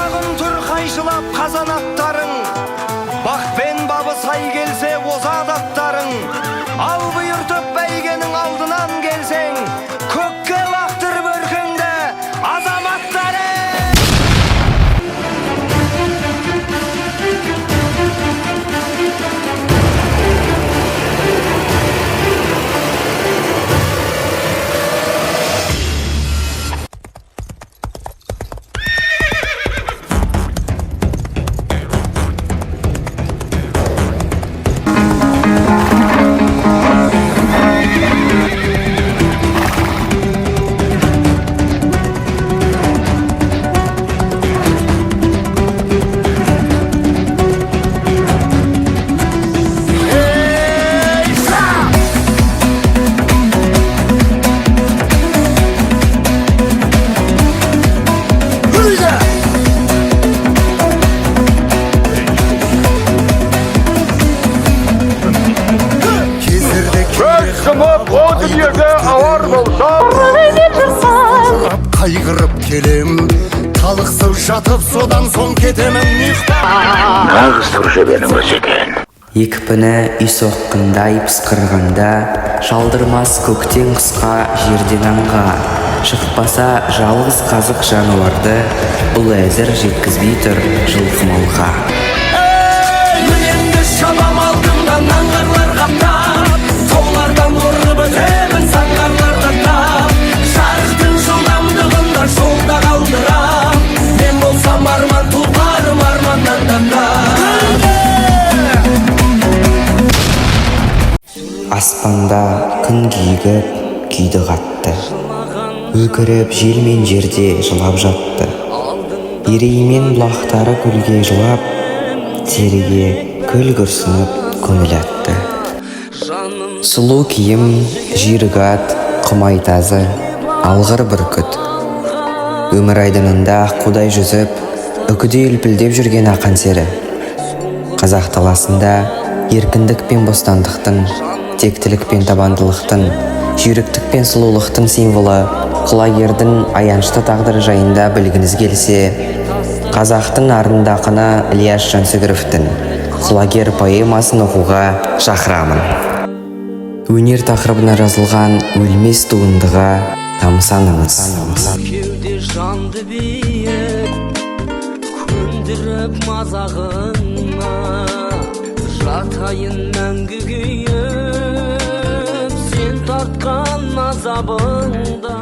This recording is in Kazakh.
Ошағын түр қайшылап қазанаттарың, бақпен бабы сай келсе озадаттарың, ал бұйыртып бәйгенің алдынан келсең, көкке лақтырып өркеңді азаматтары. Қайғырып келем, талықсыз жатып, содан соң кетемін Нағыз тұржебенің өзі екен. Екпіні үй соққындай пысқырғанда, шалдырмас көктен қысқа жерден аңға. Шықпаса жалғыз қазық жануарды, бұл әзір жеткізбей тұр жылқы малға. Өлеңді шабам алдымдан аңғарлар қаптап, солардан ұрып өтемін саңғарлар қаптап. Жарықтың жылдамдығында жолда қалдырам, мен болсам арман тұлғарым арманнан таңдап. Аспанда күн күйігіп, күйді қатты. Өкіріп жел мен жерде жылап жатты. Ереймен бұлақтары көлге жылап, теріге көл күрсініп көңіл атты. Сұлу киім, жүйрік ат, құмай тазы, алғыр бүркіт. Өмір айдынында қудай жүзіп, үкіде үлпілдеп жүрген ақан сері. Қазақ даласында еркіндік пен бостандықтың, тектілік пен табандылықтың, жүйріктік пен сұлулықтың символы құлагердің аянышты тағдыры жайында білгіңіз келсе, қазақтың арында ақыны Ілияс Жансүгіровтің «Құлагер» поэмасын оқуға шақырамын. Өнер тақырыбына жазылған өлмес туындыға тамсаныңыз. Кеуде жанды биік, көндіріп мазағыңа, жатайын мәңгі күйіп, сен тартқан азабыңда.